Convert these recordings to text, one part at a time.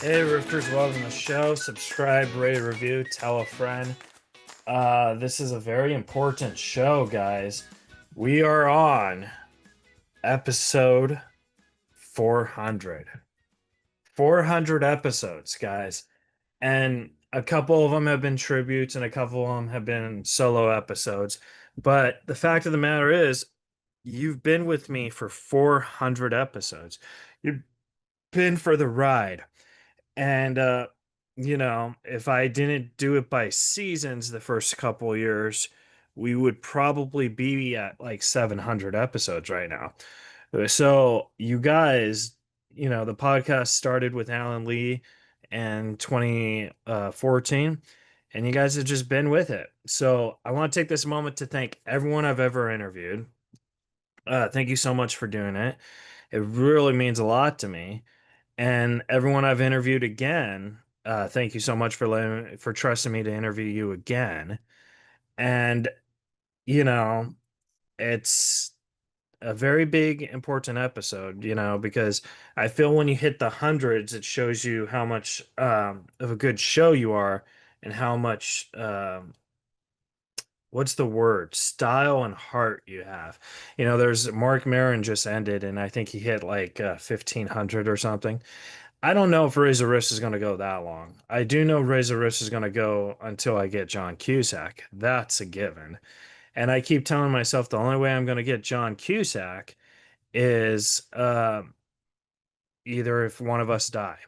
Hey, Rifters, welcome to the show. Subscribe, rate, review, tell a friend. This is a very important show, guys. We are on episode 400. 400 episodes, guys. And a couple of them have been tributes and a couple of them have been solo episodes. But the fact of the matter is, you've been with me for 400 episodes. You've been for the ride. And if I didn't do it by seasons the first couple years, we would probably be at like 700 episodes right now. So you guys, the podcast started with Alan Lee in 2014, and you guys have just been with it. So I want to take this moment to thank everyone I've ever interviewed. Thank you so much for doing it. It really means a lot to me. And everyone I've interviewed again, thank you so much for trusting me to interview you again. And you know, it's a very big important episode, because I feel when you hit the hundreds, it shows you how much of a good show you are and how much what's the word? Style and heart you have. There's Mark Maron just ended, and I think he hit like 1500 or something. I don't know if Reza Rifts is going to go that long. I do know Reza Rifts is going to go until I get John Cusack. That's a given. And I keep telling myself the only way I'm going to get John Cusack is either if one of us die.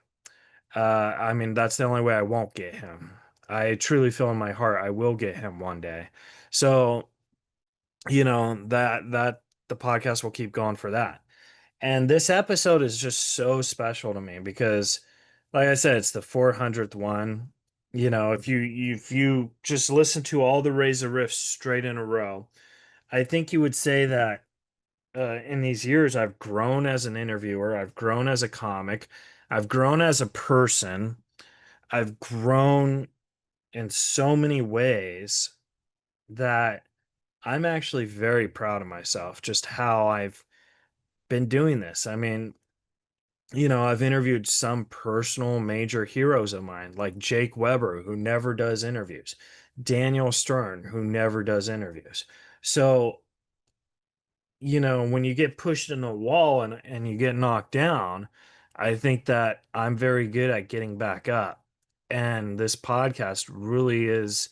I mean, that's the only way I won't get him. I truly feel in my heart I will get him one day. So, that the podcast will keep going for that. And this episode is just so special to me because, like I said, it's the 400th one. If you just listen to all the Razor riffs straight in a row, I think you would say that in these years I've grown as an interviewer, I've grown as a comic, I've grown as a person, I've grown in so many ways that I'm actually very proud of myself, just how I've been doing this. I mean, I've interviewed some personal major heroes of mine, like Jake Weber, who never does interviews, Daniel Stern, who never does interviews. So, when you get pushed in a wall and you get knocked down, I think that I'm very good at getting back up. And this podcast really is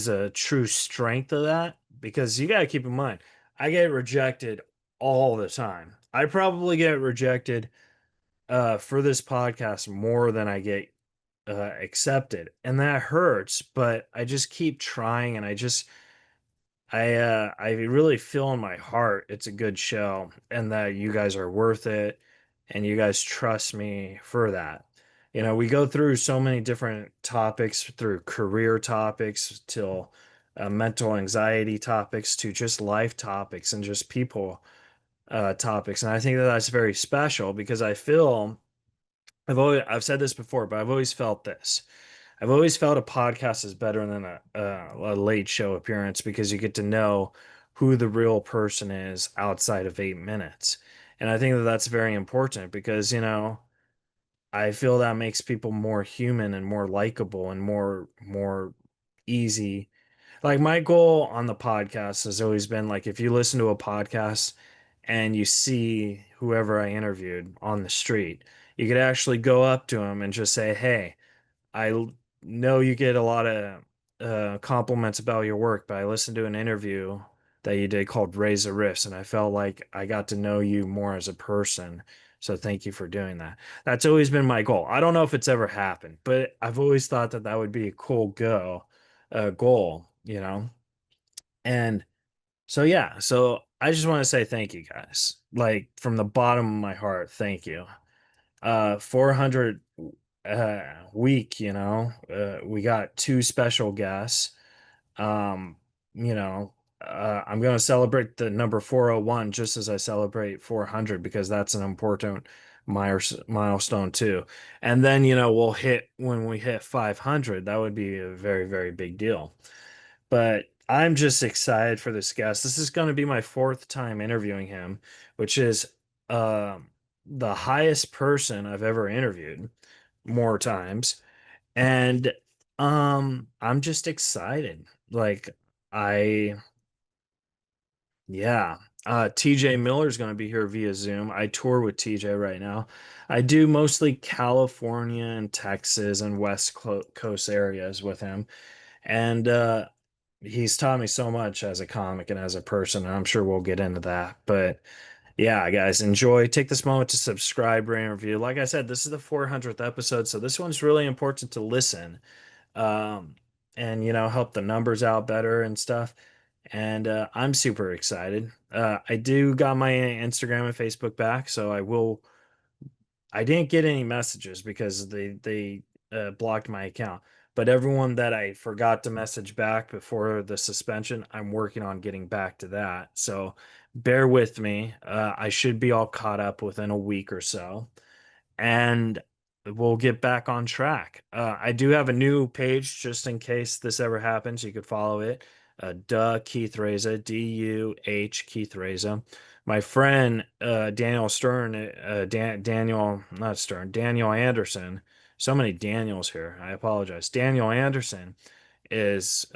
a true strength of that because you got to keep in mind, I get rejected all the time. I probably get rejected for this podcast more than I get accepted, and that hurts. But I just keep trying, and I really feel in my heart it's a good show, and that you guys are worth it, and you guys trust me for that. We go through so many different topics, through career topics till mental anxiety topics to just life topics and just people topics, and I think that that's very special because I feel I've said this before, but I've always felt this. I've always felt a podcast is better than a late show appearance because you get to know who the real person is outside of 8 minutes. And I think that that's very important because, I feel that makes people more human and more likable and more easy. Like my goal on the podcast has always been like if you listen to a podcast and you see whoever I interviewed on the street, you could actually go up to him and just say, "Hey, know you get a lot of compliments about your work, but I listened to an interview that you did called Reza Rifts, and I felt like I got to know you more as a person. So thank you for doing that." That's always been my goal. I don't know if it's ever happened, but I've always thought that that would be a cool goal. And so yeah, so I just want to say thank you guys. Like from the bottom of my heart, thank you. 400 week, we got two special guests. Um, I'm going to celebrate the number 401 just as I celebrate 400 because that's an important milestone too. And then, we'll hit when we hit 500, that would be a very, very big deal. But I'm just excited for this guest. This is going to be my fourth time interviewing him, which is the highest person I've ever interviewed. more times. And I'm just excited. Like I yeah. TJ Miller's going to be here via Zoom. I tour with TJ right now. I do mostly California and Texas and Coast areas with him. And he's taught me so much as a comic and as a person, and I'm sure we'll get into that. But yeah, guys, enjoy. Take this moment to subscribe, rate, and review. Like I said, this is the 400th episode, so this one's really important to listen, um, and help the numbers out better and stuff. And I'm super excited. I do got my Instagram and Facebook back, so I will. I didn't get any messages because they blocked my account. But everyone that I forgot to message back before the suspension, I'm working on getting back to that. So bear with me. I should be all caught up within a week or so, and we'll get back on track. I do have a new page just in case this ever happens. You could follow it. Keith Reza, Duh Keith Reza. My friend Daniel Stern, Daniel, not Stern, Daniel Anderson. So many Daniels here. I apologize. Daniel Anderson is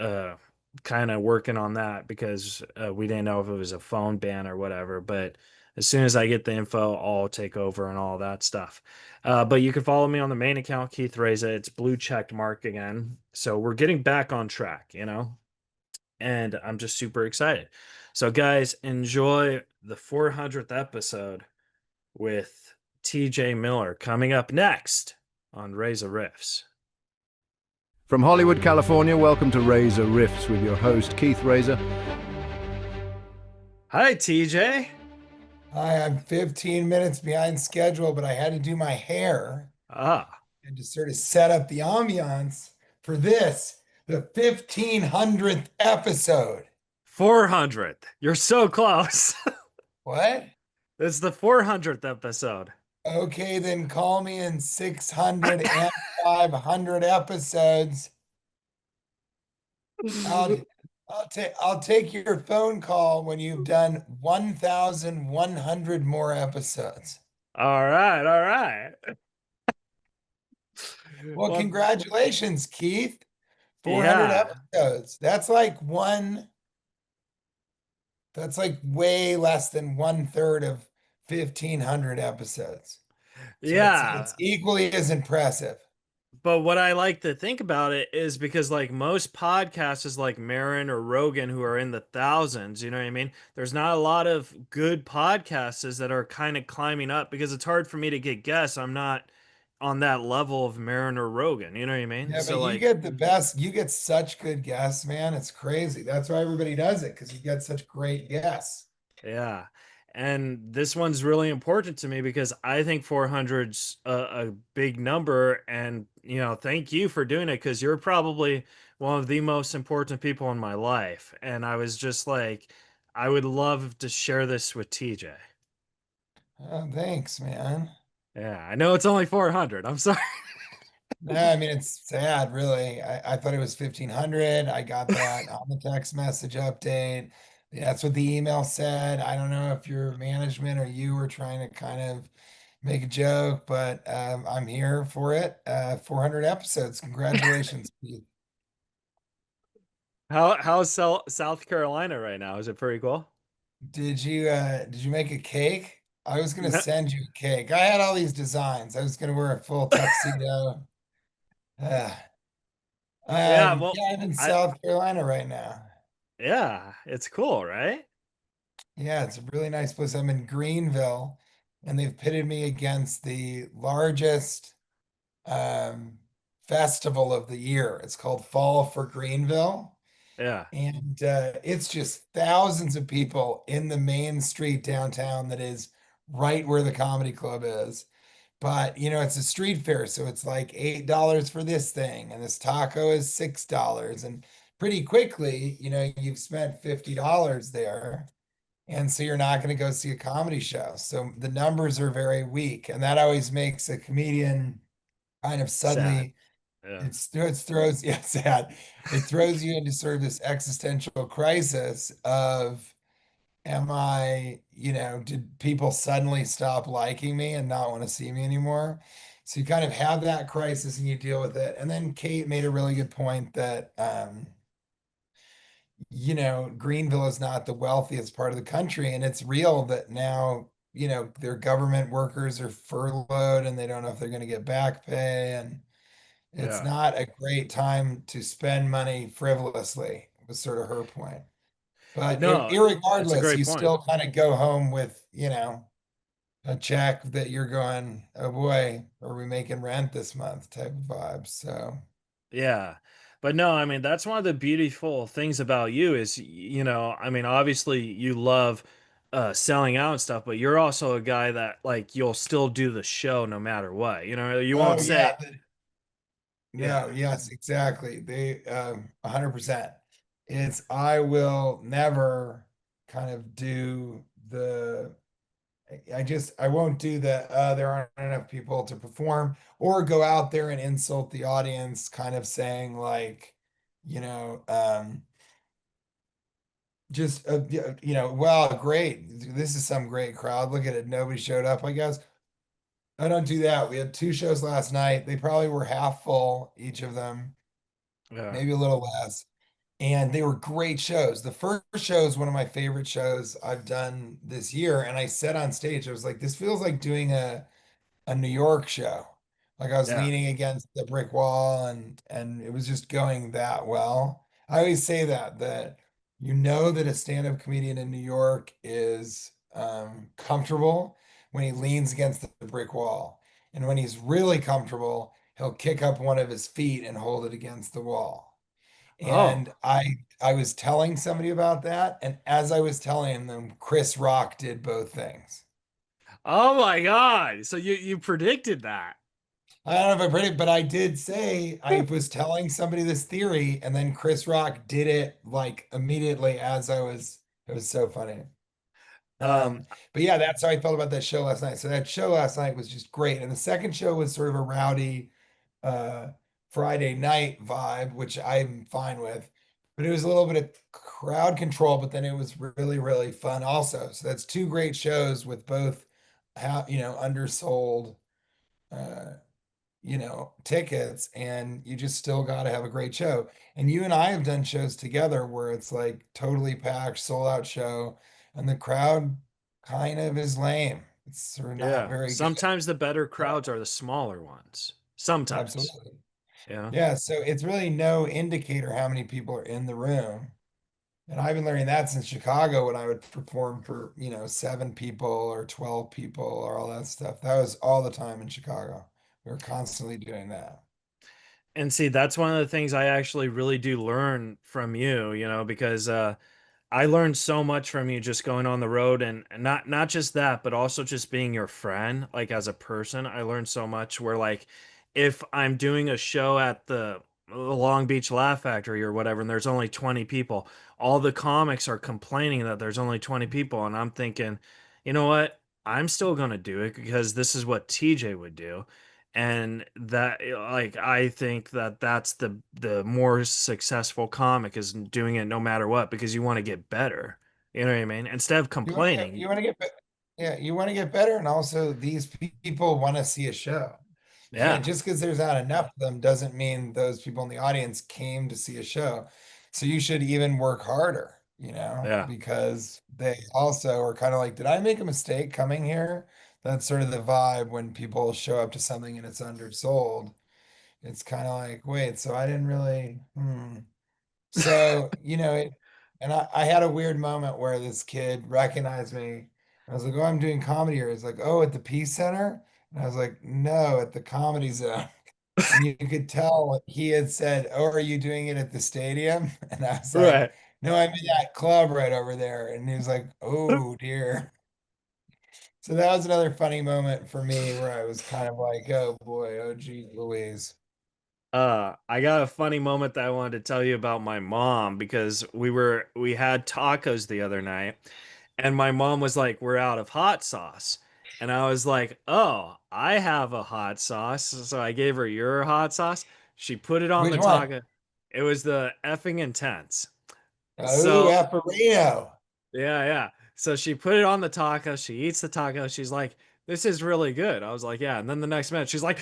kind of working on that because we didn't know if it was a phone ban or whatever. But as soon as I get the info, I'll take over and all that stuff. But you can follow me on the main account, Keith Reza. It's blue checked mark again. So we're getting back on track. And I'm just super excited. So, guys, enjoy the 400th episode with TJ Miller coming up next on Reza Riffs. From Hollywood, California, welcome to Reza Rifts with your host, Keith Reza. Hi, TJ. Hi, I'm 15 minutes behind schedule, but I had to do my hair Ah, and to sort of set up the ambiance for this, the 1500th episode. 400th. You're so close. What? It's the 400th episode. Okay, then call me in 600 and 500 episodes. I'll I'll take your phone call when you've done 1,100 more episodes. All right, all right. Well, Well, congratulations, Keith. 400 yeah, episodes. That's like way less than 1/3 of 1,500 episodes. So yeah. it's equally as impressive. But what I like to think about it is because like most podcasts is like Marin or Rogan who are in the thousands, you know what I mean? There's not a lot of good podcasters that are kind of climbing up because it's hard for me to get guests. I'm not on that level of Marin or Rogan, you know what I mean? Yeah, So but you like get the best, you get such good guests, man. It's crazy. That's why everybody does it, because you get such great guests. yeah. And this one's really important to me because I think 400's a big number. And, thank you for doing it because you're probably one of the most important people in my life. And I was just like, I would love to share this with TJ. Oh, thanks, man. Yeah, I know it's only 400. I'm sorry. No, I mean it's sad, really. I thought it was 1,500. I got that on the text message update. That's what the email said. I don't know if your management or you were trying to kind of make a joke, but I'm here for it. 400 episodes. Congratulations, Keith. How's South Carolina right now? Is it pretty cool? Did you make a cake? I was gonna No- send you a cake. I had all these designs. I was gonna wear a full tuxedo. Uh, Yeah, well, yeah, I'm in I South Carolina right now. yeah, it's cool, right? Yeah, it's a really nice place. I'm in Greenville, and they've pitted me against the largest um, festival of the year. It's called Fall for Greenville, Yeah, and it's just thousands of people in the main street downtown that is right where the comedy club is. But it's a street fair, so it's like $8 for this thing, and this taco is $6. And pretty quickly, you've spent $50 there. And so you're not going to go see a comedy show. So the numbers are very weak. And that always makes a comedian kind of sad. suddenly, Yeah. it throws, yeah, sad. It throws you into sort of this existential crisis of, did people suddenly stop liking me and not want to see me anymore? So you kind of have that crisis and you deal with it. And then Kate made a really good point that, Greenville is not the wealthiest part of the country. And it's real that now, their government workers are furloughed and they don't know if they're going to get back pay. And it's Yeah. not a great time to spend money frivolously, was sort of her point. But No, it's a irregardless, great you point. still kind of go home with, a check that you're going, oh boy, are we making rent this month type of vibe. So, Yeah. But no, I mean, that's one of the beautiful things about you is, I mean, obviously you love selling out and stuff, but you're also a guy that like you'll still do the show no matter what. You won't oh say, yeah, yeah, no, yes, exactly. 100%. It's I will never kind of do I won't do there aren't enough people to perform or go out there and insult the audience, kind of saying like, you know, just well, great. This is some great crowd. Look at it. Nobody showed up, I guess. I don't do that. We had two shows last night. They probably were half full, each of them, yeah, maybe a little less. And they were great shows. The first show is one of my favorite shows I've done this year. And I said on stage, I was like, this feels like doing a New York show. Like I was yeah. leaning against the brick wall and it was just going that well. I always say that that a stand-up comedian in New York is comfortable when he leans against the brick wall. And when he's really comfortable, he'll kick up one of his feet and hold it against the wall. Oh, And I was telling somebody about that, and as I was telling them, Chris Rock did both things. oh my God. So you predicted that. I don't know if I predict, but I did say I was telling somebody this theory, and then Chris Rock did it like immediately as I was. It was so funny. Um, But yeah, that's how I felt about that show last night. So that show last night was just great, and the second show was sort of a rowdy uh, Friday night vibe, which I'm fine with. But it was a little bit of crowd control, but then it was really, really fun also. So that's two great shows with both, undersold. Uh, tickets and you just still got to have a great show. And you and I have done shows together where it's like totally packed, sold out show, and the crowd kind of is lame. It's sort of not yeah. very good. Sometimes the better Yeah, crowds are the smaller ones. Sometimes. absolutely. Yeah. Yeah, so it's really no indicator how many people are in the room. And I've been learning that since Chicago when I would perform for, 7 people or 12 people or all that stuff. That was all the time in Chicago. We were constantly doing that. And see, that's one of the things I actually really do learn from you, because I learned so much from you just going on the road and not just that, but also just being your friend, like as a person. I learned so much where like if I'm doing a show at the Long Beach Laugh Factory or whatever, and there's only 20 people, all the comics are complaining that there's only 20 people, and I'm thinking, you know what? I'm still gonna do it because this is what TJ would do. And that like I think that that's the more successful comic is doing it no matter what because you want to get better, you know what I mean, instead of You want to get complaining. you want to get be- yeah, you want to get better, and also these people want to see a show. And Yeah, just because there's not enough of them doesn't mean those people in the audience came to see a show. So you should even work harder, yeah, because they also are kind of like, did I make a mistake coming here? That's sort of the vibe when people show up to something and it's undersold. It's kind of like, wait, so I didn't really, So, and I had a weird moment where this kid recognized me. I was like, oh, I'm doing comedy here. He's like, oh, at the Peace Center? And I was like, no, at the Comedy Zone. And you could tell he had said, oh, are you doing it at the stadium? And I was like, right. no, I'm in that club right over there. And he was like, oh, dear. So that was another funny moment for me where I was kind of like, oh boy, oh gee Louise. I got a funny moment that I wanted to tell you about my mom because we had tacos the other night and my mom was like, "We're out of hot sauce." And I was like, "Oh, I have a hot sauce." So I gave her your hot sauce. She put it on Which the one? taco. It was the effing intense. Oh, So Alfredo. yeah, yeah. So she put it on the taco. She eats the taco. She's like, this is really good. I was like, yeah. And then the next minute, she's like,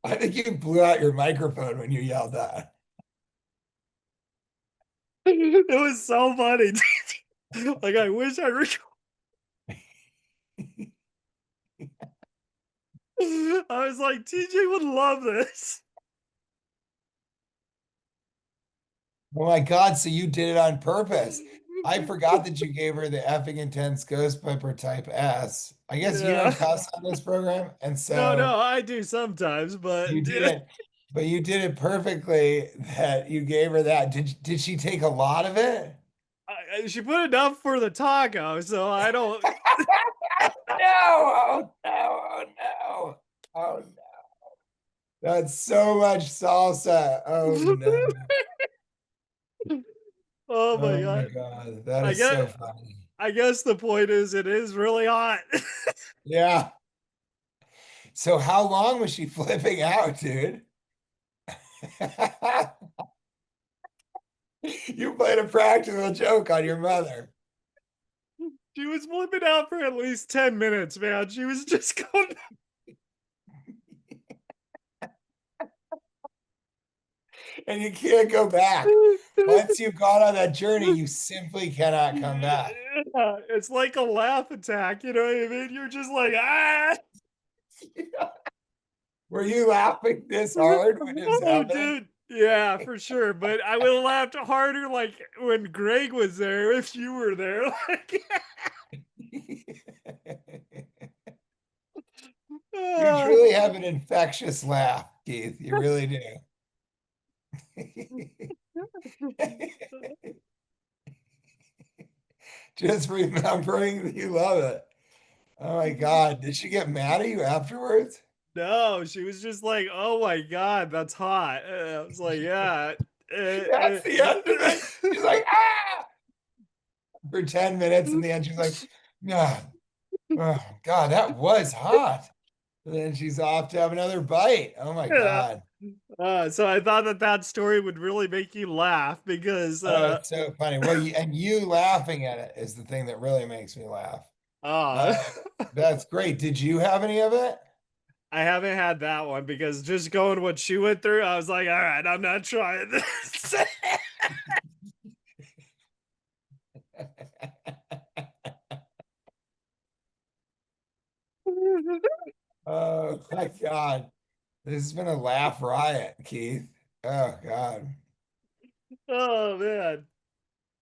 I think you blew out your microphone when you yelled that. it was so funny. Like, I wish I recorded. I was like, TJ would love this. Oh my God, so you did it on purpose. I forgot that you gave her the effing intense ghost pepper type S. I guess you Yeah. don't cuss on this program, and No, so no, I do sometimes, but you did it, but you did it perfectly that you gave her that. Did she take a lot of it? she put enough for the taco, so I don't. No, oh no, oh no, oh no. That's so much salsa. Oh no. Oh my Oh my God. God. That I is guess so funny. I guess the point is it is really hot. Yeah. So how long was she flipping out, dude? You played a practical joke on your mother. She was flipping out for at least 10 minutes, man. She was just going. And you can't go back. Once you've gone on that journey, you simply cannot come back. Yeah, it's like a laugh attack, you know what I mean? You're just like, ah. Were you laughing this hard when it was Oh, happening? dude. Yeah, for sure. But I would have laughed harder like when Greg was there if you were there. Like, You ah. truly have an infectious laugh, Keith. You really do. Just remembering that you love it. Oh my God. Did she get mad at you afterwards? No, she was just like, "Oh my God, that's hot." I was like, "Yeah." That's the end of it. She's like, ah, for 10 minutes. In the end, she's like, yeah, oh God, that was hot. And then she's off to have another bite. Oh my Yeah. God. So I thought that that story would really make you laugh because, Oh, it's so funny. Well, you laughing at it is the thing that really makes me laugh. uh, Uh, that's great. Did you have any of it? I haven't had that one because just going what she went through, I was like, "All right, I'm not trying this." Oh my God. This has been a laugh riot, Keith. Oh God. Oh man.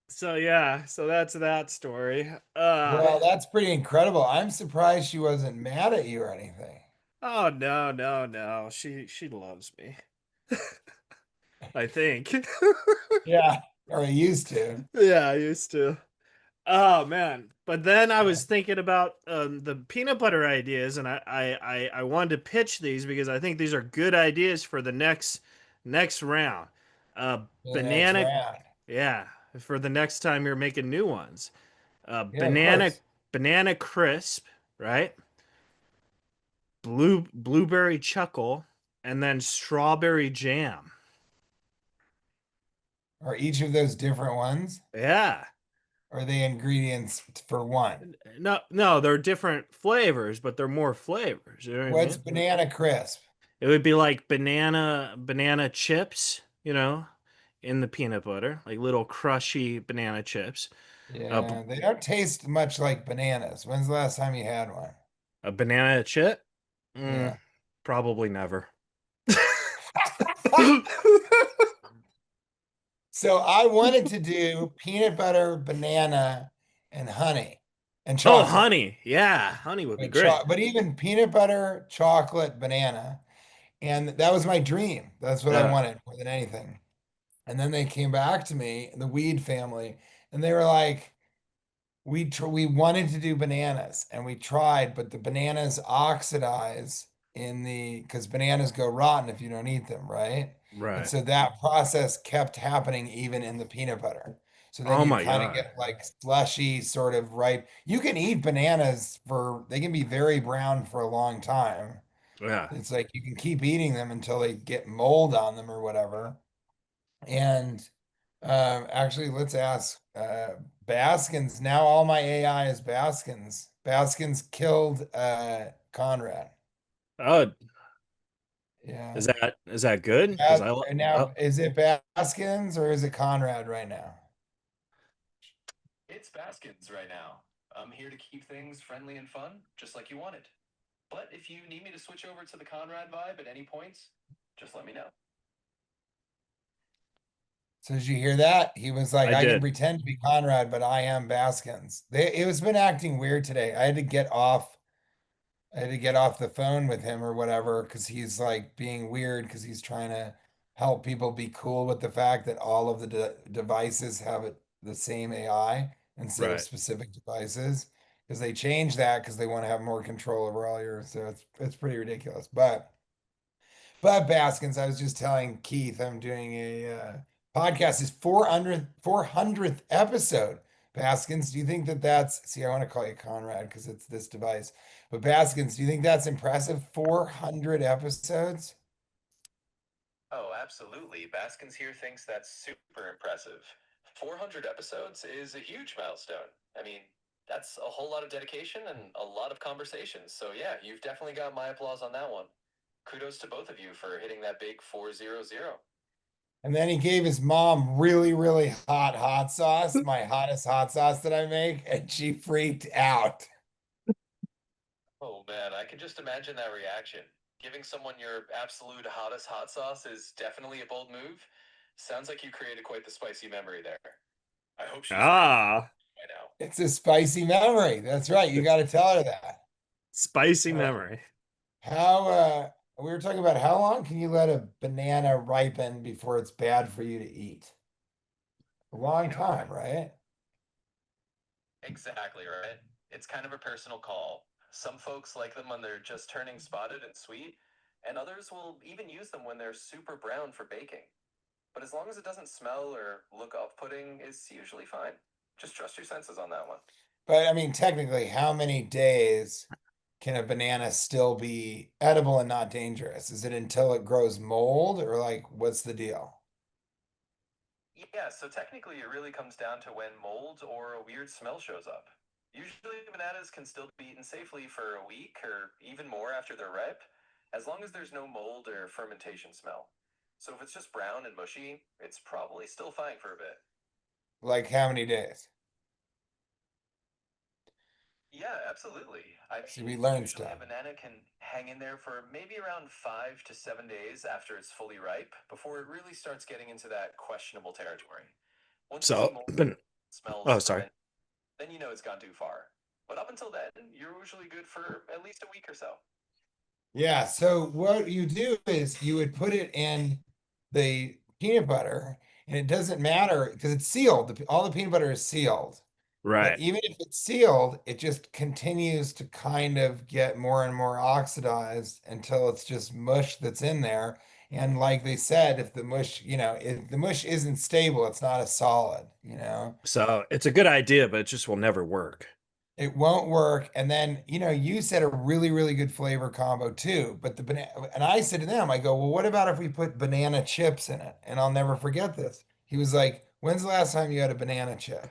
So yeah, so that's that story. Well, that's pretty incredible. I'm surprised she wasn't mad at you or anything. Oh no, no, no. She loves me. I think. Yeah, or I used to. Yeah, I used to. Oh man. But then I was thinking about the peanut butter ideas, and I wanted to pitch these because I think these are good ideas for the next round. For the next Banana, round. yeah, for the next time you're making new ones. Yeah, of Banana course. banana crisp, right? Blueberry chuckle, and then strawberry jam. Are each of those different ones? Yeah. Or are they ingredients for one? No, no, they're different flavors, but they're more flavors. You know what I What's mean? banana crisp? It would be like banana chips, in the peanut butter, like little crushy banana chips. A, b- Yeah, they don't taste much like bananas. When's the last time you had one? a banana chip? Yeah. Probably never. So I wanted to do peanut butter, banana, and honey and Oh, chocolate. honey. Yeah, honey would be But, great. but even peanut butter, chocolate, banana. And that was my dream. That's what I Yeah, wanted more than anything. And then they came back to me, the Weed family, and they were like, we wanted to do bananas and we tried, but the bananas oxidize in the because bananas go rotten if you don't eat them, right? And right. so that process kept happening even in the peanut butter. So then Oh you my kind of God. get like slushy, sort of ripe. You can eat bananas they can be very brown for a long time. Yeah. It's like you can keep eating them until they get mold on them or whatever. And Actually, let's ask Baskins. Now all my AI is Baskins. Baskins killed Conrad. Oh, Yeah. is that good? Because And oh, now is it Baskins or is it Conrad right now? It's Baskins right now. I'm here to keep things friendly and fun, just like you wanted. But if you need me to switch over to the Conrad vibe at any points, just let me know. So did you hear that? He was like, I I can did. pretend to be Conrad, but I am Baskins. It was been acting weird today. I had to get off the phone with him or whatever because he's like being weird because he's trying to help people be cool with the fact that all of the devices have the same AI instead of Right. specific devices because they changed that because they want to have more control over all your. So it's pretty ridiculous. But Baskins, I was just telling Keith, I'm doing a podcast. Is 400th episode. Baskins, do you think that that's, see, I want to call you Conrad because it's this device. But Baskins, do you think that's impressive? 400 episodes? Oh, absolutely. Baskins here thinks that's super impressive. 400 episodes is a huge milestone. I mean, that's a whole lot of dedication and a lot of conversations. So, yeah, you've definitely got my applause on that one. Kudos to both of you for hitting that big 400. And then he gave his mom really, really hot sauce, my hottest hot sauce that I make, and she freaked out. Oh man, I can just imagine that reaction. Giving someone your absolute hottest hot sauce is definitely a bold move. Sounds like you created quite the spicy memory there. I hope she's really Ah, by now. It's a spicy memory. That's right. You got to tell her that. spicy Uh, memory. How we were talking about how long can you let a banana ripen before it's bad for you to eat? A long You know, time, right? exactly right. It's kind of a personal call. Some folks like them when they're just turning spotted and sweet, and others will even use them when they're super brown for baking. But as long as it doesn't smell or look off-putting, it's usually fine. Just trust your senses on that one. But I mean, technically, how many days can a banana still be edible and not dangerous? Is it until it grows mold or like what's the deal? Yeah, so technically it really comes down to when mold or a weird smell shows up. Usually bananas can still be eaten safely for a week or even more after they're ripe, as long as there's no mold or fermentation smell. So if it's just brown and mushy, it's probably still fine for a bit. Like how many days? Yeah, absolutely. I See, mean, we learn usually a stuff. banana can hang in there for maybe around 5 to 7 days after it's fully ripe before it really starts getting into that questionable territory. Once you see So, mold oh, smells sorry. ferment, then you know it's gone too far. But up until then, you're usually good for at least a week or so. Yeah, so what you do is you would put it in the peanut butter, and it doesn't matter because it's sealed. All the peanut butter is sealed. But Right. even if it's sealed, it just continues to kind of get more and more oxidized until it's just mush that's in there. And like they said, if the mush, if the mush isn't stable, it's not a solid, So it's a good idea, but it just will never work. it won't work. And then, you said a really, really good flavor combo too. But the banana, and I said to them, I go, well, what about if we put banana chips in it? And I'll never forget this. He was like, when's the last time you had a banana chip?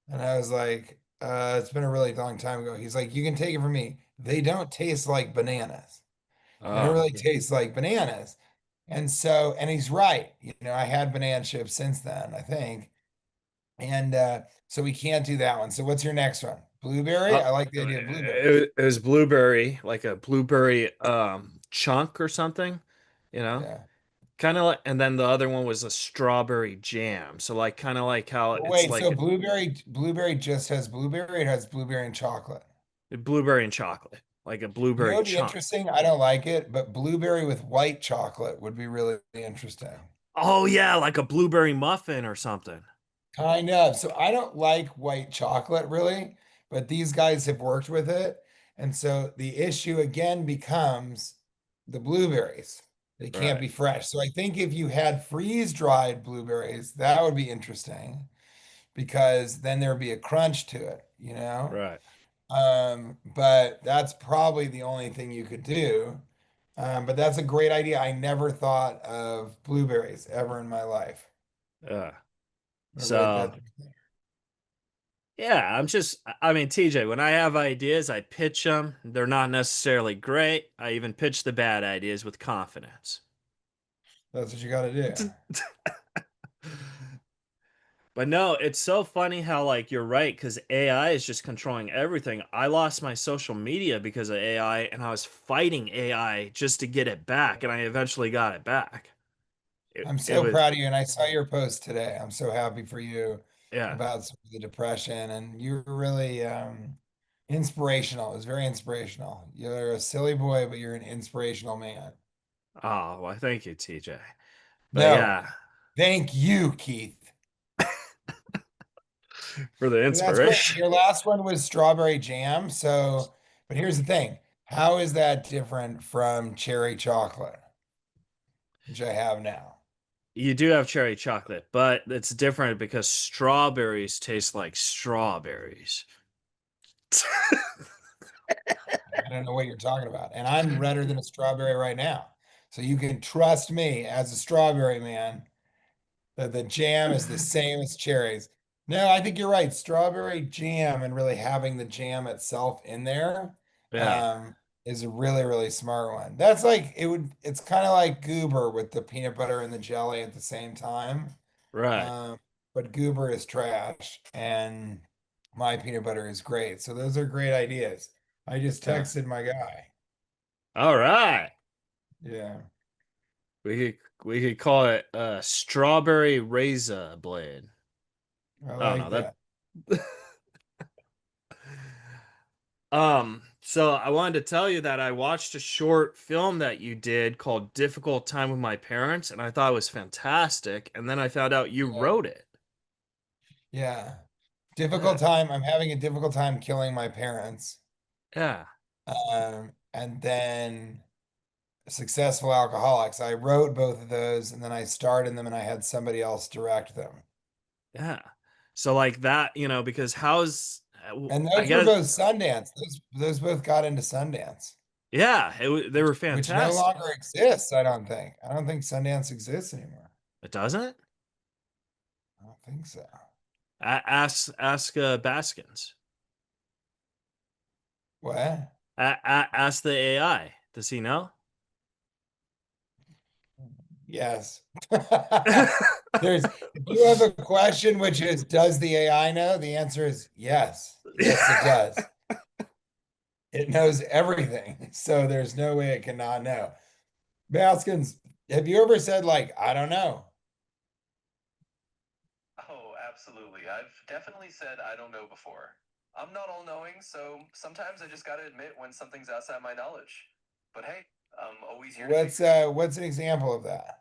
And I was like, it's been a really long time ago. He's like, you can take it from me. They don't taste like bananas. They don't Oh, really taste like bananas. And he's right. I had banana chips since then, I think. And so we can't do that one. So what's your next one? Blueberry? oh, I like the idea of blueberries. it was blueberry, like a blueberry chunk or something, you know? Yeah. Kind of like, and then the other one was a strawberry jam. So like kind of like how But it's wait, so like blueberry just has blueberry, it has blueberry and chocolate. blueberry and chocolate, like a You know what blueberry would be chunk. interesting? I don't like it, but blueberry with white chocolate would be really interesting. Oh yeah, like a blueberry muffin or something. Kind of. So I don't like white chocolate really, but these guys have worked with it. And so the issue again becomes the blueberries. They can't Right, be fresh. So I think if you had freeze-dried blueberries, that would be interesting because then there would be a crunch to it. right. But that's probably the only thing you could do. But that's a great idea. I never thought of blueberries ever in my life. Yeah. Or write that. So yeah, I mean, TJ, when I have ideas, I pitch them. They're not necessarily great. I even pitch the bad ideas with confidence. That's what you got to do. But no, it's so funny how, like, you're right, because AI is just controlling everything. I lost my social media because of AI, and I was fighting AI just to get it back, and I eventually got it back. I'm It so was, proud of you, and I saw your post today. I'm so happy for you yeah. about sort of the depression, and you're really inspirational. It was very inspirational. You're a silly boy, but you're an inspirational man. Oh, well, thank you, TJ. But No, yeah, thank you, Keith. for the But that's great. inspiration. Your last one was strawberry jam. So, but here's the thing. How is that different from cherry chocolate, which I have now? You do have cherry chocolate, but it's different because strawberries taste like strawberries. I don't know what you're talking about. And I'm redder than a strawberry right now. So you can trust me as a strawberry man that the jam is the same as cherries. No, I think you're right. Strawberry jam and really having the jam itself in there Yeah, um, is a really, really smart one. That's like it's kind of like goober with the peanut butter and the jelly at the same time. right. Um, but goober is trash and my peanut butter is great. So those are great ideas. I just Yeah. texted my guy. All right. Yeah, We could call it strawberry Reza blade. I I don't know like that. that. So I wanted to tell you that I watched a short film that you did called Difficult Time with My Parents, and I thought it was fantastic. And then I found out you Yeah. wrote it. Yeah. Yeah. Difficult time. I'm having a difficult time killing my parents. Yeah. And then Successful Alcoholics. I wrote both of those and then I starred in them and I had somebody else direct them. Yeah. So like that, because And I those were guess both Sundance. Those both got into Sundance, yeah, they were which no fantastic. longer exists, I don't think. I don't think Sundance exists anymore. It doesn't? I don't think so. Ask Baskins. What? Ask the AI. Does he know? Yes. If you have a question which is, does the AI know? The answer is yes. Yes, it does. It knows everything. So there's no way it cannot know. Baskins, have you ever said, like, I don't know? Oh, absolutely. I've definitely said I don't know before. I'm not all knowing, so sometimes I just gotta admit when something's outside my knowledge. But hey, I'm always here to take What's an example of that?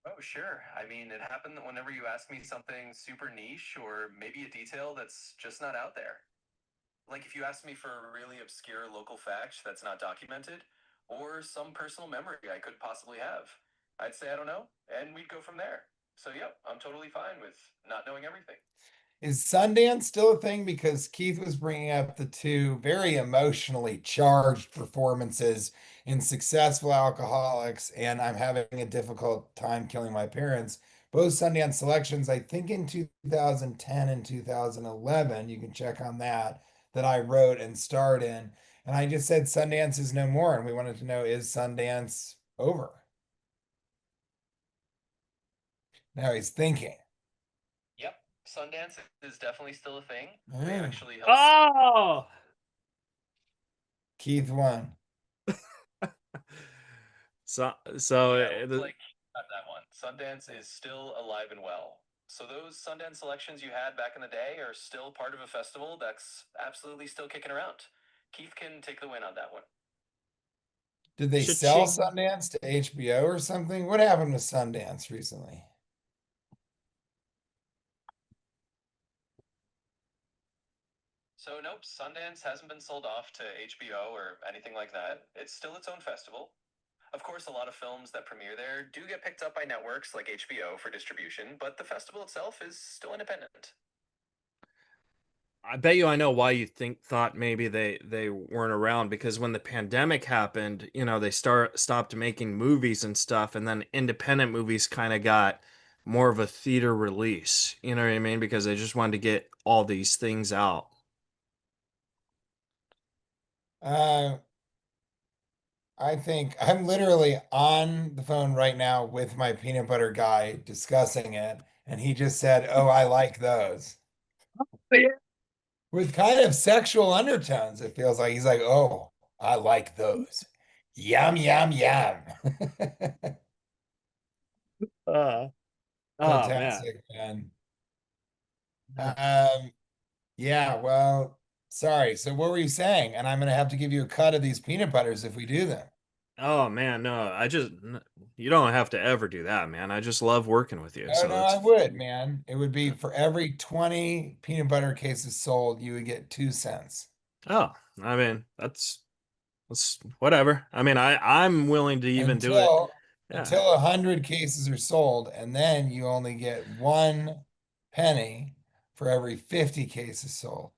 Oh, sure. I mean, it happened whenever you ask me something super niche or maybe a detail that's just not out there. Like if you ask me for a really obscure local fact that's not documented, or some personal memory I could possibly have, I'd say I don't know, and we'd go from there. So, yep, I'm totally fine with not knowing everything. Is Sundance still a thing? Because Keith was bringing up the two very emotionally charged performances in Successful Alcoholics and I'm having a difficult time killing my parents. Both Sundance selections, I think in 2010 and 2011, you can check on that, that I wrote and starred in. And I just said Sundance is no more. And we wanted to know, is Sundance over? Now he's thinking. Yep, Sundance is definitely still a thing. They Yeah. actually help. Oh, Keith won. so Yeah, looks like got that one. Sundance is still alive and well. So those Sundance selections you had back in the day are still part of a festival that's absolutely still kicking around. Keith can take the win on that one. Did they sell cha-ching. Sundance to HBO or something? What happened with Sundance recently? So nope, Sundance hasn't been sold off to HBO or anything like that. It's still its own festival. Of course, a lot of films that premiere there do get picked up by networks like HBO for distribution, but the festival itself is still independent. I bet you I know why you thought maybe they weren't around, because when the pandemic happened, they stopped making movies and stuff, and then independent movies kind of got more of a theater release. You know what I mean? Because I just wanted to get all these things out. Uh, I think I'm literally on the phone right now with my peanut butter guy discussing it, and he just said, "Oh, I like those." With kind of sexual undertones, it feels like he's like, "Oh, I like those." Yum, yum, yum. Uh, oh man. Fantastic, man. Um, yeah, well, sorry. So what were you saying? And I'm gonna have to give you a cut of these peanut butters if we do them. Oh man, no, you don't have to ever do that, man. I just love working with you. Oh So no, I would, man. It would be for every 20 peanut butter cases sold, you would get 2 cents. oh, I mean, that's whatever. I mean, I'm willing to even do it. Until Yeah. until 100 cases are sold, and then you only get 1 penny for every 50 cases sold.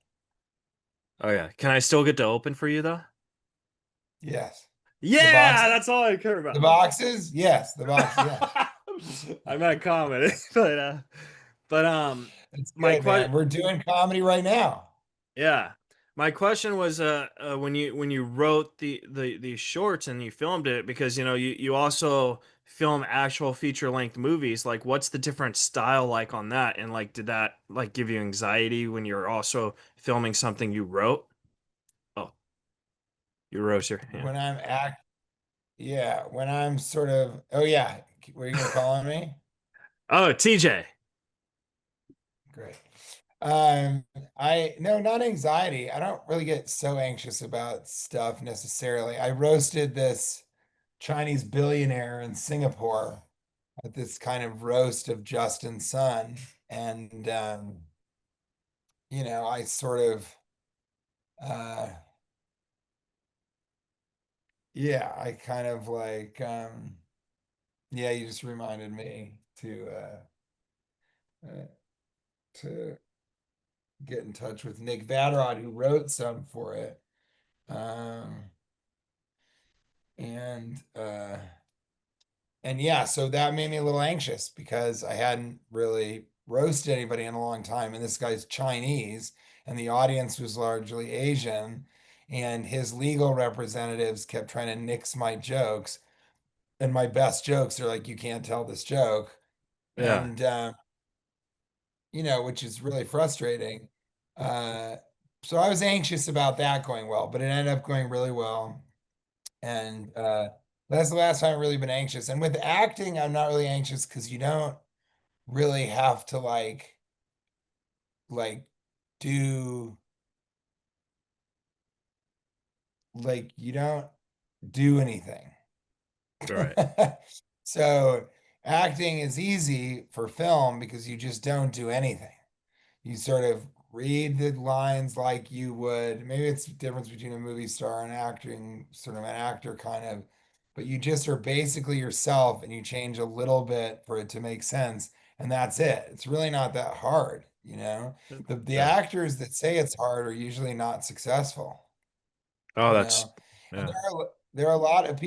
Oh yeah. Can I still get to open for you though? Yes. The Yeah, boxes? that's all I care The about. boxes? Yes, the box, yes. I'm not commenting, but It's my good, question, man. We're doing comedy right now. yeah, my question was, when you wrote the shorts and you filmed it, because you know you also film actual feature length movies. Like, what's the different style like on that? And like, did that like give you anxiety when you're also filming something you wrote? Oh, you rose your hand. When I'm act, yeah, when I'm sort of, oh yeah, were you gonna call on me? Oh, TJ. Great. Um, I no, not anxiety. I don't really get so anxious about stuff necessarily. I roasted this Chinese billionaire in Singapore at this kind of roast of Justin Sun, and I sort of, uh, yeah, I kind of like, yeah, you just reminded me uh to get in touch with Nick Vaderod, who wrote some for it. Um, and yeah, so that made me a little anxious because I hadn't really roasted anybody in a long time. And this guy's Chinese, and the audience was largely Asian. And his legal representatives kept trying to nix my jokes. And my best jokes are like, you can't tell this joke. Yeah. And which is really frustrating. Uh, so I was anxious about that going well, but it ended up going really well. And that's the last time I've really been anxious. And with acting, I'm not really anxious because you don't really have to like do you don't do anything. All right. So acting is easy for film because you just don't do anything. You sort of read the lines like you would. Maybe it's the difference between a movie star and acting, sort of an actor kind of, but you just are basically yourself and you change a little bit for it to make sense. And that's it. It's really not that hard, you know? The Yeah. actors that say it's hard are usually not successful, Oh, you that's know? And yeah. there are a lot of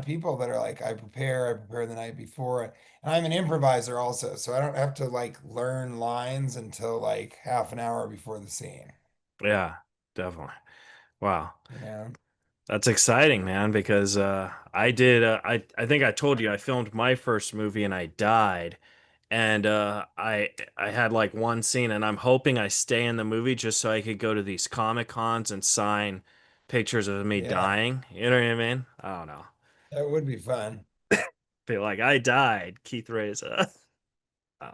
people that are like, I prepare the night before. And I'm an improviser also, so I don't have to like learn lines until like half an hour before the scene, Yeah, definitely. Wow. you know? That's exciting, man, because I think I told you I filmed my first movie and I died. And I had like one scene and I'm hoping I stay in the movie just so I could go to these Comic Cons and sign pictures of me Yeah, dying. You know what I mean? I don't know. that would be fun. Be like, I died, Keith Reza. Oh.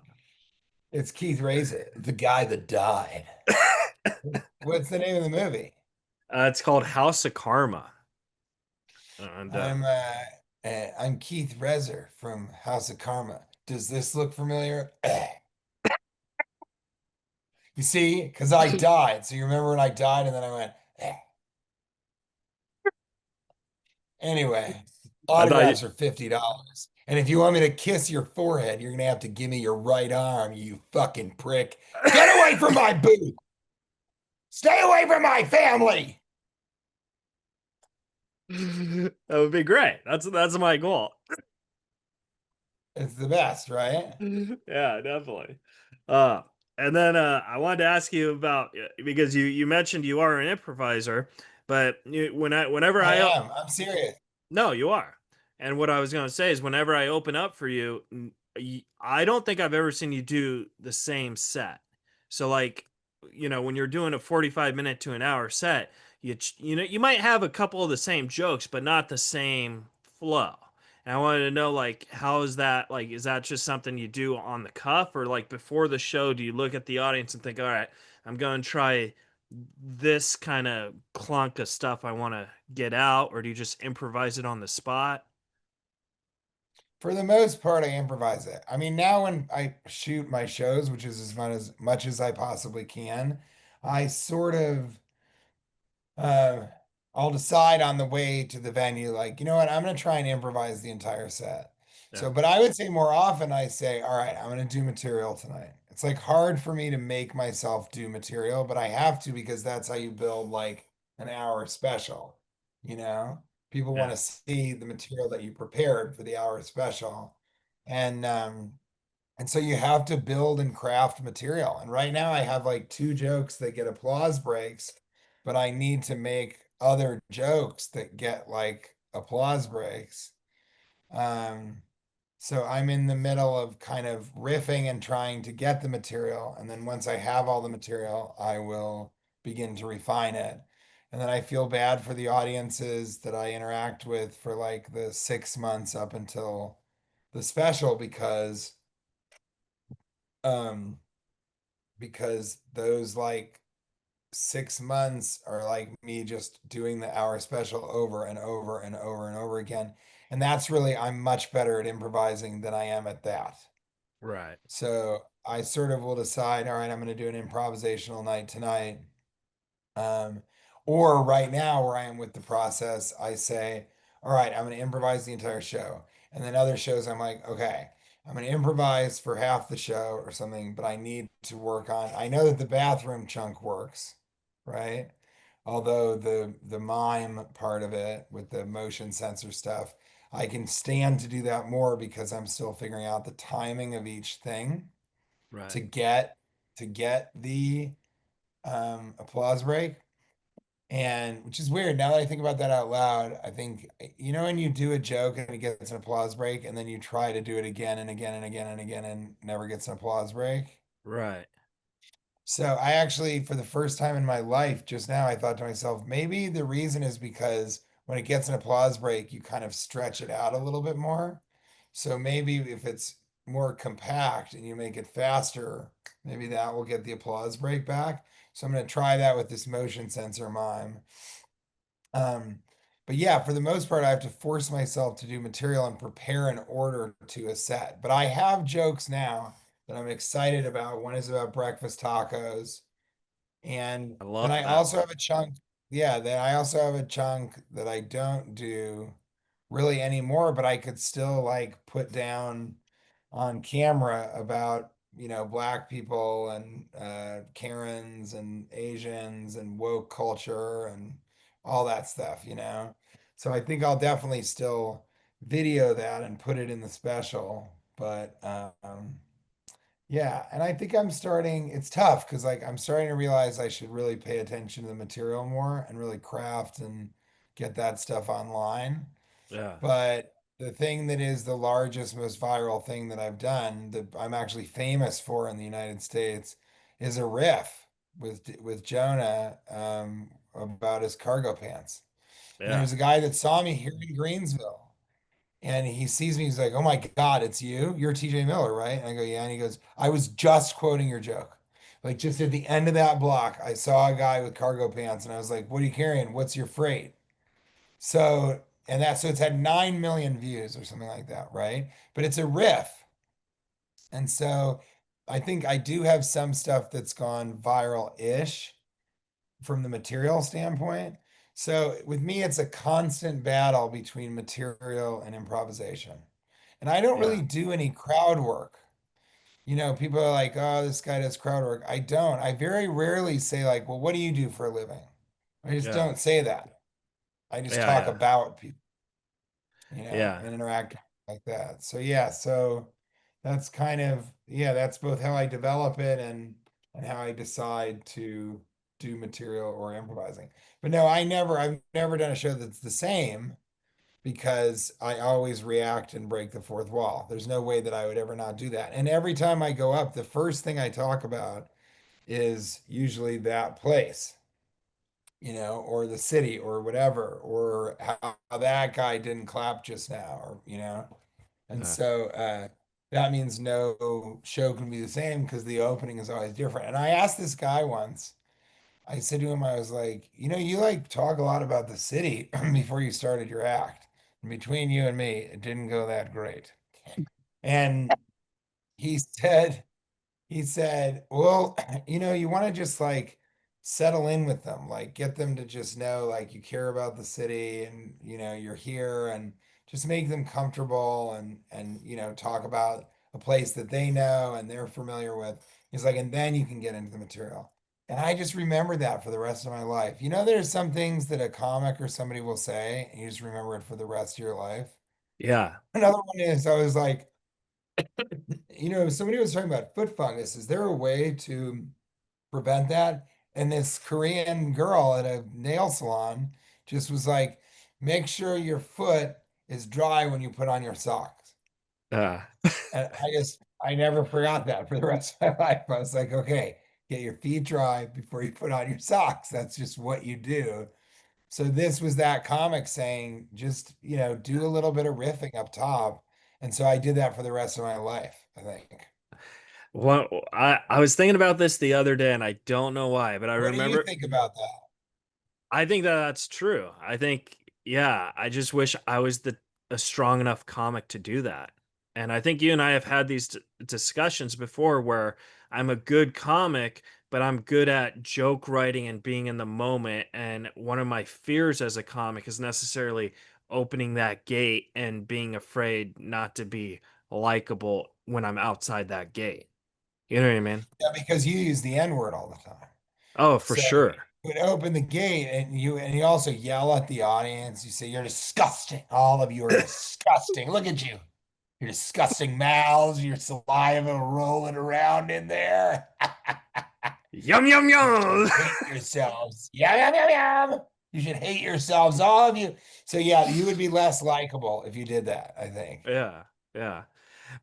It's Keith Reza, the guy that died. What's the name of the movie? It's called House of Karma. And I'm Keith Reza from House of Karma. Does this look familiar? You see, because I died. So you remember when I died and then I went, eh. Anyway, I thought you, autographs are $50. And if you want me to kiss your forehead, you're gonna have to give me your right arm, you fucking prick. Get away from my booth! Stay away from my family! that would be great. That's my goal. It's the best, right? Yeah, definitely. Uh, and then I wanted to ask you about because you mentioned you are an improviser, but whenever I I am. I'm serious. no, you are. And what I was going to say is, whenever I open up for you, I don't think I've ever seen you do the same set. So, like, when you're doing a 45-minute to an hour set, you might have a couple of the same jokes, but not the same flow. And I wanted to know, like, how is that? Like, is that just something you do on the cuff, or like before the show, do you look at the audience and think, all right, I'm going to try this kind of clunk of stuff I want to get out, or do you just improvise it on the spot? For the most part, I improvise it. I mean, now when I shoot my shows, which is as fun as much as I possibly can, I sort of uh, I'll decide on the way to the venue, like, you know what, I'm going to try and improvise the entire set. Yeah, So, but I would say more often I say, all right, I'm going to do material tonight. It's like hard for me to make myself do material, but I have to because that's how you build like an hour special. You know, people want yeah, to see the material that you prepared for the hour special. And and so you have to build and craft material. And right now I have like two jokes that get applause breaks, but I need to make other jokes that get like applause breaks. Um, so I'm in the middle of kind of riffing and trying to get the material. And then once I have all the material, I will begin to refine it. And then I feel bad for the audiences that I interact with for like the 6 months up until the special um because those like 6 months are like me just doing the hour special over and over and over and over again. And that's really, I'm much better at improvising than I am at that. right, So I sort of will decide, all right, I'm going to do an improvisational night tonight. Um, or right now, where I am with the process, I say, all right, I'm going to improvise the entire show. And then other shows, I'm like, okay, I'm going to improvise for half the show or something, but I need to work on. I know that the bathroom chunk works, right? Although the mime part of it with the motion sensor stuff, I can stand to do that more because I'm still figuring out the timing of each thing right. to get the applause break. And which is weird. Now that I think about that out loud, I think, you know, when you do a joke and it gets an applause break, and then you try to do it again and again and again and again and never gets an applause break. Right. So I actually, for the first time in my life, just now, I thought to myself, maybe the reason is because when it gets an applause break, you kind of stretch it out a little bit more. So maybe if it's more compact and you make it faster, maybe that will get the applause break back. So I'm going to try that with this motion sensor mime. Um, but yeah, for the most part, I have to force myself to do material and prepare an order to a set. But I have jokes now that I'm excited about. One is about breakfast tacos. And I then love I that also one. have a chunk. Yeah, then I also have a chunk that I don't do really anymore, but I could still like put down on camera about, you know, black people and Karens and Asians and woke culture and all that stuff, you know. So I think I'll definitely still video that and put it in the special, but yeah, and I think I'm starting, it's tough because like I'm starting to realize I should really pay attention to the material more and really craft and get that stuff online. Yeah. But the thing that is the largest, most viral thing that I've done that I'm actually famous for in the United States is a riff with Jonah about his cargo pants. And Yeah. there's a guy that saw me here in Greensville. And he sees me, he's like, "Oh my God, it's you? You're TJ Miller, right?" And I go, "Yeah." And he goes, "I was just quoting your joke." Like just at the end of that block, I saw a guy with cargo pants and I was like, "What are you carrying? What's your freight?" So, and that, so it's had 9 million views or something like that, right? But it's a riff. And so I think I do have some stuff that's gone viral-ish from the material standpoint. So with me, it's a constant battle between material and improvisation. And I don't Yeah. really do any crowd work. You know, people are like, "Oh, this guy does crowd work." I don't. I very rarely say like, "Well, what do you do for a living?" I just Yeah. don't say that. I just Yeah. talk Yeah. about people, you know, Yeah. and interact. like that. So yeah, so that's kind of yeah, that's both how I develop it and how I decide to do material or improvising. But no, I've never done a show that's the same because I always react and break the fourth wall. There's no way that I would ever not do that. And every time I go up, the first thing I talk about is usually that place, or the city or whatever, or how that guy didn't clap just now, or. And Uh, so that means no show can be the same because the opening is always different. And I asked this guy once, I said to him, I was like, you like talk a lot about the city before you started your act. And between you and me, it didn't go that great. And he said, he said, well, you want to just like settle in with them, like get them to just know like you care about the city and you're here and just make them comfortable and talk about a place that they know and they're familiar with. He's like, and then you can get into the material. And I just remember that for the rest of my life. There's some things that a comic or somebody will say, and you just remember it for the rest of your life. Yeah. Another one is I was like, somebody was talking about foot fungus. Is there a way to prevent that? And this Korean girl at a nail salon just was like, make sure your foot is dry when you put on your socks. Uh, And I never forgot that for the rest of my life. I was like, okay, get your feet dry before you put on your socks. That's just what you do. So this was that comic saying, just, do a little bit of riffing up top. And so I did that for the rest of my life, I think. well, I was thinking about this the other day, and I don't know why, but I What do you remember think about that? I think that that's true. I think, yeah, I just wish I was a strong enough comic to do that. And I think you and I have had these discussions before where I'm a good comic, but I'm good at joke writing and being in the moment. And one of my fears as a comic is necessarily opening that gate and being afraid not to be likable when I'm outside that gate. You know what I mean? Yeah, because you use the N word all the time. Oh, for So sure. you would open the gate and you also yell at the audience. You say, you're disgusting. All of you are disgusting. Look at you. Your disgusting mouths, your saliva rolling around in there. Yum, yum, You should yum. hate yourselves. Yum, yum, yum, yum. You should hate yourselves, all of you. So yeah, you would be less likable if you did that, I think. Yeah. Yeah.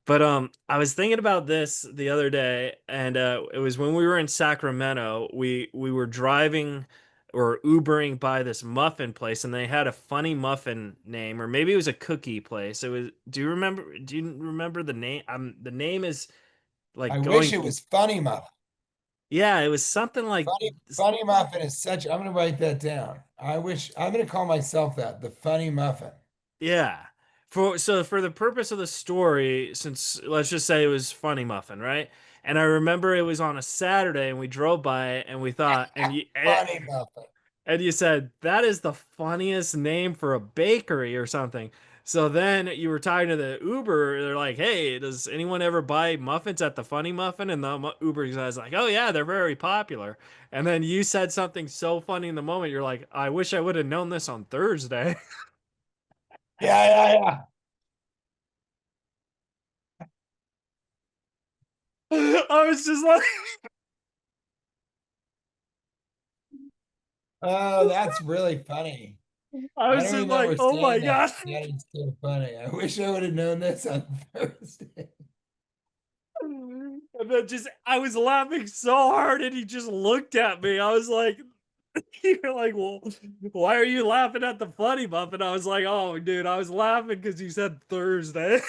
But I was thinking about this the other day, and it was when we were in Sacramento. We were driving or Ubering by this muffin place, and they had a funny muffin name, or maybe it was a cookie place. It was. Do you remember the name? The name is I like wish going. it was Funny Muffin. Yeah, it was something like. Funny Muffin is such, I'm gonna write that down. I'm gonna call myself that, the Funny Muffin. Yeah. For the purpose of the story, since let's just say it was Funny Muffin, right? And I remember it was on a Saturday, and we drove by it, and we thought, Funny Muffin. and you said, that is the funniest name for a bakery or something. So then you were talking to the Uber. They're like, hey, does anyone ever buy muffins at the Funny Muffin? And the Uber guy's like, oh, yeah, they're very popular. And then you said something so funny in the moment. You're like, I wish I would have known this on Thursday. Yeah, yeah, yeah. I was just like, Oh, that's really funny. I I was don't just like, remember oh my saying that. God. That is so funny. I wish I would have known this on Thursday. And then just, I was laughing so hard, and he just looked at me. I was like, you're like, well, why are you laughing at the funny muffin? I was like, oh, dude, I was laughing because you said Thursday.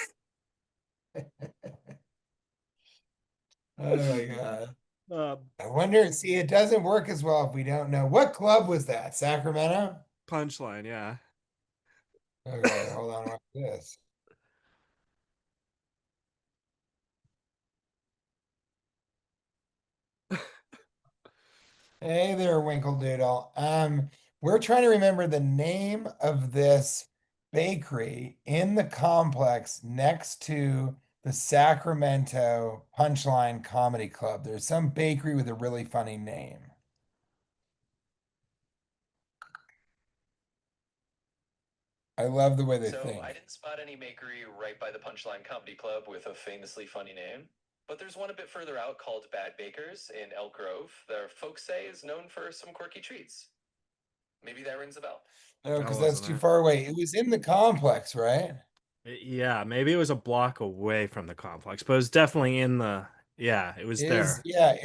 Oh my God. uh, I wonder, see, it doesn't work as well if we don't know. What club was that? Sacramento? Punchline, yeah. Okay, hold on. What's this? Hey there, Winkle Doodle. We're trying to remember the name of this bakery in the complex next to the Sacramento Punchline Comedy Club. There's some bakery with a really funny name. I love the way they So I think. didn't spot any makery right by the Punchline Comedy Club with a famously funny name, but there's one a bit further out called Bad Bakers in Elk Grove that folks say is known for some quirky treats. Maybe that rings a bell. No, That because that's wasn't too it. far away. It was in the complex, right? Yeah, maybe it was a block away from the complex, but it was definitely in the. Yeah, it was Is there. yeah,